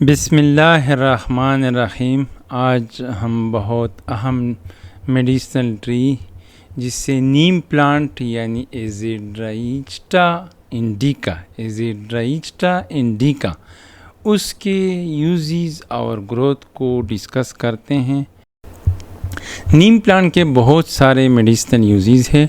بسم اللہ الرحمن الرحیم۔ آج ہم بہت اہم میڈیسنل ٹری جس سے نیم پلانٹ یعنی ایزیڈرائچٹا انڈیکا اس کے یوزز اور گروتھ کو ڈسکس کرتے ہیں۔ نیم پلانٹ کے بہت سارے میڈیسنل یوزز ہیں،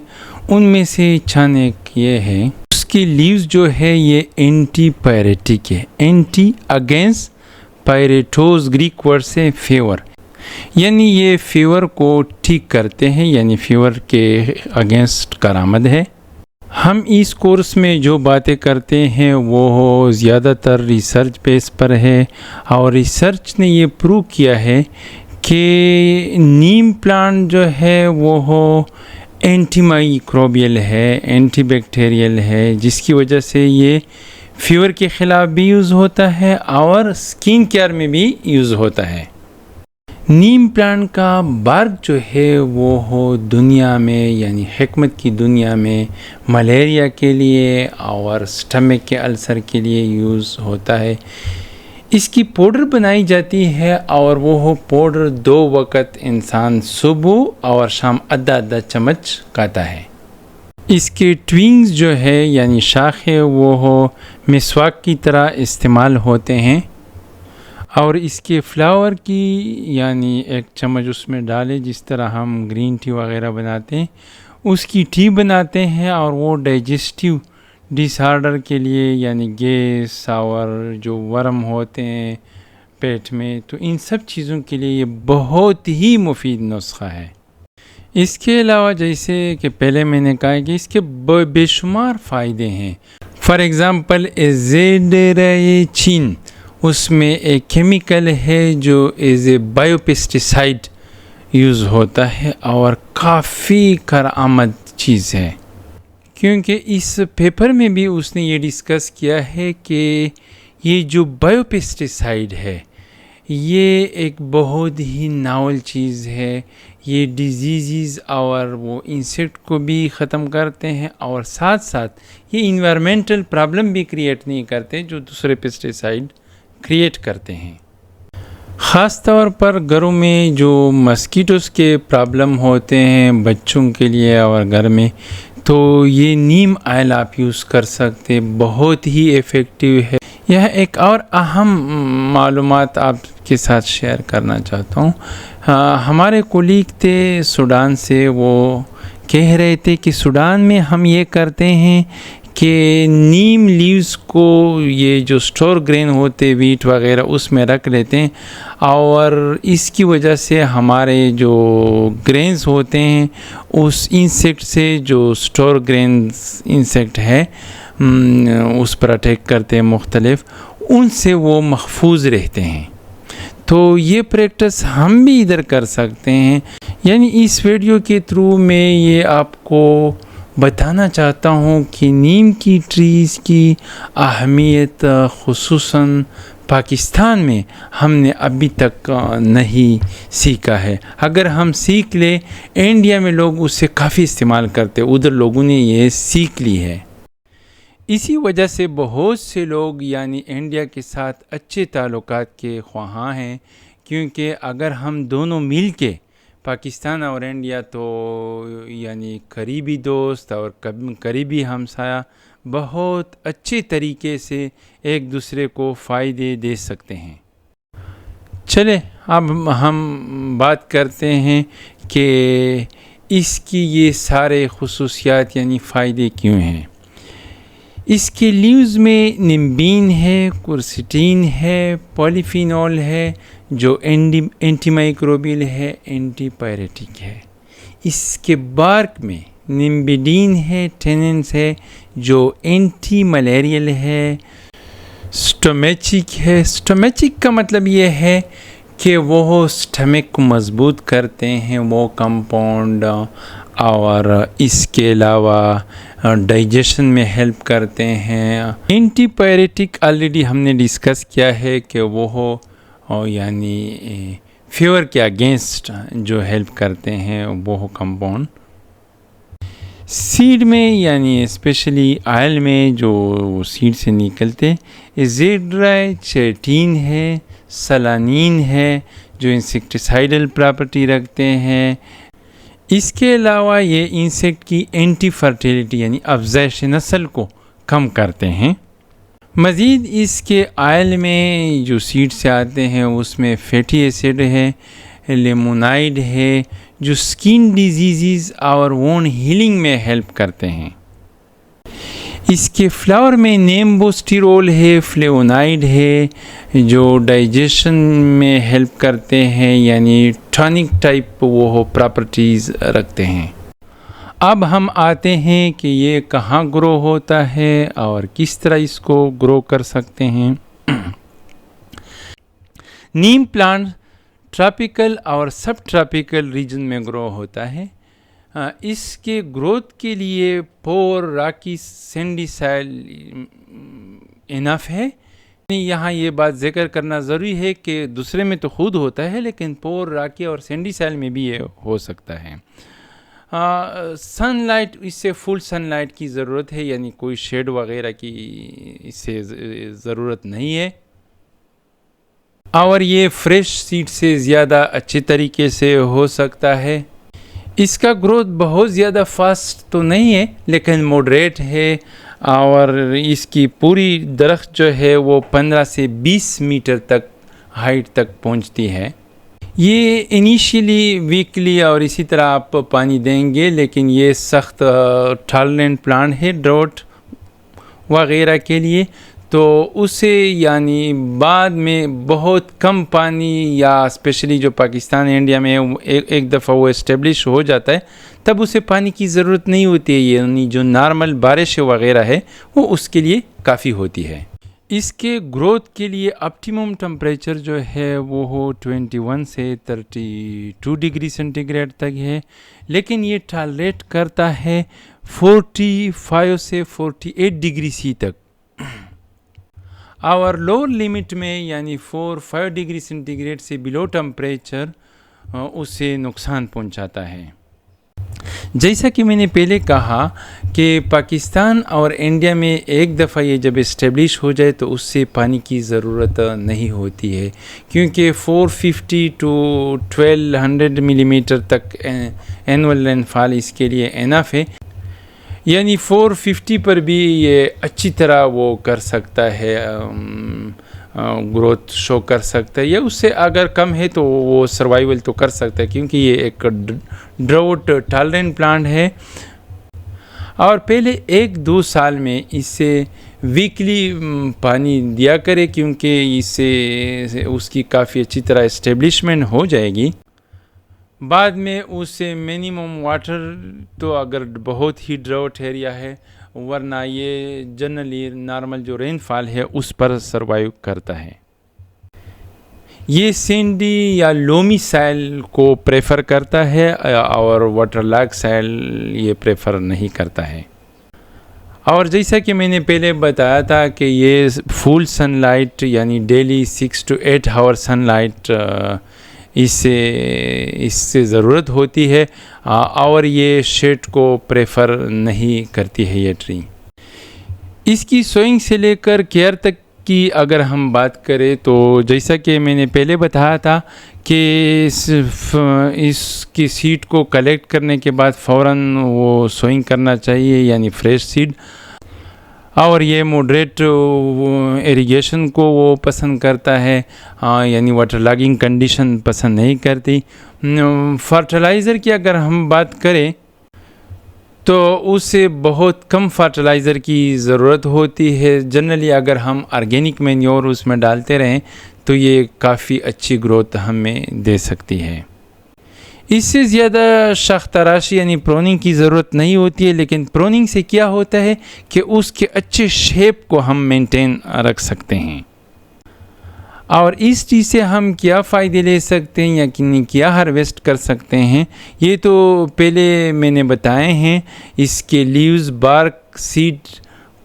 ان میں سے چند ایک یہ ہے، اس کی لیوز جو ہے یہ اینٹی پیریٹک ہے، اینٹی اگینسٹ پیریٹوز گریک ورڈ سے فیور، یعنی یہ فیور کو ٹھیک کرتے ہیں، یعنی فیور کے اگینسٹ کارآمد ہے۔ ہم اس کورس میں جو باتیں کرتے ہیں وہ زیادہ تر ریسرچ بیس پر ہے، اور ریسرچ نے یہ پروو کیا ہے کہ نیم پلانٹ جو ہے وہ اینٹی مائکروبیل ہے، اینٹی بیکٹیریل ہے، جس کی وجہ سے یہ فیور کے خلاف بھی یوز ہوتا ہے اور سکین کیئر میں بھی یوز ہوتا ہے۔ نیم پلانٹ کا برگ جو ہے وہ دنیا میں یعنی حکمت کی دنیا میں ملیریا کے لیے اور سٹمک کے السر کے لیے یوز ہوتا ہے۔ اس کی پاؤڈر بنائی جاتی ہے اور وہ پاؤڈر 2 وقت انسان صبح اور شام آدھا چمچ کھاتا ہے۔ اس کے ٹوینگز جو ہے یعنی شاخیں وہ مسواک کی طرح استعمال ہوتے ہیں، اور اس کے فلاور کی یعنی 1 چمچ اس میں ڈالے، جس طرح ہم گرین ٹی وغیرہ بناتے ہیں اس کی ٹی بناتے ہیں، اور وہ ڈائجسٹیو ڈس آرڈر کے لیے یعنی گیس اور جو ورم ہوتے ہیں پیٹ میں، تو ان سب چیزوں کے لیے یہ بہت ہی مفید نسخہ ہے۔ اس کے علاوہ جیسے کہ پہلے میں نے کہا کہ اس کے بے شمار فائدے ہیں۔ فار ایگزامپل ایزیڈرائچین، اس میں ایک کیمیکل ہے جو as a bio pesticide use ہوتا ہے اور کافی کارآمد چیز ہے، کیونکہ اس پیپر میں بھی اس نے یہ ڈسکس کیا ہے کہ یہ جو بایو پیسٹیسائڈ ہے یہ ایک بہت ہی ناول چیز ہے، یہ ڈیزیزز اور وہ انسیکٹ کو بھی ختم کرتے ہیں، اور ساتھ ساتھ یہ انوائرمنٹل پرابلم بھی کریٹ نہیں کرتے جو دوسرے پیسٹیسائڈ کریٹ کرتے ہیں۔ خاص طور پر گھروں میں جو مسکیٹوز کے پرابلم ہوتے ہیں بچوں کے لیے اور گھر میں، تو یہ نیم آئل آپ یوز کر سکتے، بہت ہی ایفیکٹیو ہے۔ یہ ایک اور اہم معلومات آپ کے ساتھ شیئر کرنا چاہتا ہوں۔ ہمارے کولیگ تھے سوڈان سے، وہ کہہ رہے تھے کہ سوڈان میں ہم یہ کرتے ہیں کہ نیم لیوز کو یہ جو سٹور گرین ہوتے ویٹ وغیرہ اس میں رکھ لیتے ہیں، اور اس کی وجہ سے ہمارے جو گرینز ہوتے ہیں اس انسیکٹ سے، جو سٹور گرینز انسیکٹ ہے اس پر اٹیک کرتے ہیں مختلف، ان سے وہ محفوظ رہتے ہیں۔ تو یہ پریکٹس ہم بھی ادھر کر سکتے ہیں، یعنی اس ویڈیو کے تھرو میں یہ آپ کو بتانا چاہتا ہوں کہ نیم کی ٹریز کی اہمیت خصوصاً پاکستان میں ہم نے ابھی تک نہیں سیکھا ہے۔ اگر ہم سیکھ لیں، انڈیا میں لوگ اس سے کافی استعمال کرتے، ادھر لوگوں نے یہ سیکھ لی ہے۔ اسی وجہ سے بہت سے لوگ یعنی انڈیا کے ساتھ اچھے تعلقات کے خواہاں ہیں، کیونکہ اگر ہم دونوں مل کے پاکستان اور انڈیا تو یعنی قریبی دوست اور قریبی ہمسایہ بہت اچھے طریقے سے ایک دوسرے کو فائدے دے سکتے ہیں۔ چلے اب ہم بات کرتے ہیں کہ اس کی یہ سارے خصوصیات یعنی فائدے کیوں ہیں۔ اس کے لیوز میں نمبین ہے، کورسیٹین ہے، پولیفینول ہے جو اینٹی مائکروبیل ہے، اینٹی پیریٹک ہے۔ اس کے بارک میں نمبیڈین ہے، ٹیننس ہے جو اینٹی ملیریل ہے، سٹومیچک ہے۔ سٹومیچک کا مطلب یہ ہے کہ وہ سٹمک کو مضبوط کرتے ہیں، وہ کمپاؤنڈ، اور اس کے علاوہ ڈائجیشن میں ہیلپ کرتے ہیں۔ اینٹی پیریٹک آلریڈی ہم نے ڈسکس کیا ہے کہ وہ یعنی فیور کے اگینسٹ جو ہیلپ کرتے ہیں وہ کمپاؤنڈ۔ سیڈ میں یعنی اسپیشلی آئل میں جو سیڈ سے نکلتے زیڈرائی چیٹین ہے، سلانین ہے جو انسیکٹیسائیڈل پراپرٹی رکھتے ہیں. اس کے علاوہ یہ انسیکٹ کی اینٹی فرٹیلیٹی یعنی افزائش نسل کو کم کرتے ہیں. مزید اس کے آئل میں جو سیڈ سے آتے ہیں اس میں فیٹی ایسڈ ہے، لیمونائڈ ہے جو سکن ڈیزیزز اور وون ہیلنگ میں ہیلپ کرتے ہیں. اس کے فلاور میں نیمبوسٹیرول ہے، فلیونائڈ ہے جو ڈائجیشن میں ہیلپ کرتے ہیں یعنی ٹانک ٹائپ وہ پراپرٹیز رکھتے ہیں. اب ہم آتے ہیں کہ یہ کہاں گرو ہوتا ہے اور کس طرح اس کو گرو کر سکتے ہیں. نیم پلانٹ ٹراپیکل اور سب ٹراپیکل ریجن میں گرو ہوتا ہے. اس کے گروتھ کے لیے پور راکی سینڈی سائل انف ہے. یہاں یہ بات ذکر کرنا ضروری ہے کہ دوسرے میں تو خود ہوتا ہے لیکن پور راکی اور سینڈی سائل میں بھی یہ ہو سکتا ہے. سن لائٹ اس سے فل سن لائٹ کی ضرورت ہے یعنی کوئی شیڈ وغیرہ کی اس سے ضرورت نہیں ہے. اور یہ فریش سیڈ سے زیادہ اچھے طریقے سے ہو سکتا ہے. اس کا گروتھ بہت زیادہ فاسٹ تو نہیں ہے لیکن موڈریٹ ہے اور اس کی پوری درخت جو ہے وہ 15 سے 20 میٹر تک ہائٹ تک پہنچتی ہے. یہ انیشیلی ویکلی اور اسی طرح آپ پانی دیں گے لیکن یہ سخت ٹالرنٹ پلانٹ ہے ڈراؤٹ وغیرہ کے لیے، تو اسے یعنی بعد میں بہت کم پانی یا اسپیشلی جو پاکستان انڈیا میں ایک دفعہ وہ اسٹیبلش ہو جاتا ہے تب اسے پانی کی ضرورت نہیں ہوتی ہے، یعنی جو نارمل بارش وغیرہ ہے وہ اس کے لیے کافی ہوتی ہے. اس کے گروتھ کے لیے اپٹیمم ٹمپریچر جو ہے وہ 21 سے 32 ڈگری سینٹی گریڈ تک ہے، لیکن یہ ٹالریٹ کرتا ہے 45 سے 48 ڈگری سی تک. اور لوور لمٹ میں یعنی 4-5 ڈگری سینٹی گریڈ سے بلو ٹمپریچر اسے نقصان پہنچاتا ہے. جیسا کہ میں نے پہلے کہا کہ پاکستان اور انڈیا میں ایک دفعہ یہ جب اسٹیبلش ہو جائے تو اس سے پانی کی ضرورت نہیں ہوتی ہے کیونکہ 450 to 1200 ملی میٹر تک اینول رین فال اس کے لیے انف ہے. یعنی 450 پر بھی یہ اچھی طرح وہ کر سکتا ہے، گروتھ شو کر سکتا ہے، یا اس سے اگر کم ہے تو وہ سروائیول تو کر سکتا ہے کیونکہ یہ ایک ڈراؤٹ ٹالرنٹ پلانٹ ہے. اور پہلے 1-2 سال میں اس سے ویکلی پانی دیا کرے کیونکہ اس سے اس کی کافی اچھی طرح اسٹیبلشمنٹ ہو جائے گی. بعد میں اسے منیمم واٹر تو اگر بہت ہی ڈراؤٹ ایریا ہے، ورنہ یہ جنرلی نارمل جو رین فال ہے اس پر سروائیو کرتا ہے. یہ سینڈی یا لومی سائل کو پریفر کرتا ہے اور واٹر لاگ سائل یہ پریفر نہیں کرتا ہے. اور جیسا کہ میں نے پہلے بتایا تھا کہ یہ فل سن لائٹ یعنی daily 6 to 8 hour sunlight اس سے ضرورت ہوتی ہے اور یہ شیڈ کو پریفر نہیں کرتی ہے یہ ٹری. اس کی سوئنگ سے لے کر کیئر تک کی اگر ہم بات کریں تو جیسا کہ میں نے پہلے بتایا تھا کہ اس کی سیڈ کو کلیکٹ کرنے کے بعد فوراً وہ سوئنگ کرنا چاہیے یعنی فریش سیڈ. اور یہ موڈریٹ ایریگیشن کو وہ پسند کرتا ہے یعنی واٹر لاگنگ کنڈیشن پسند نہیں کرتی. فرٹیلائزر کی اگر ہم بات کریں تو اسے بہت کم فرٹیلائزر کی ضرورت ہوتی ہے. جنرلی اگر ہم آرگینک مینیور اس میں ڈالتے رہیں تو یہ کافی اچھی گروتھ ہمیں دے سکتی ہے. اس سے زیادہ شاخ تراشی یعنی پروننگ کی ضرورت نہیں ہوتی ہے، لیکن پروننگ سے کیا ہوتا ہے کہ اس کے اچھے شیپ کو ہم مینٹین رکھ سکتے ہیں. اور اس چیز سے ہم کیا فائدے لے سکتے ہیں یا کیا ہارویسٹ کر سکتے ہیں یہ تو پہلے میں نے بتائے ہیں. اس کے لیوز، بارک، سیڈ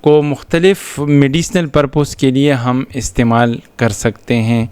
کو مختلف میڈیسنل پرپس کے لیے ہم استعمال کر سکتے ہیں.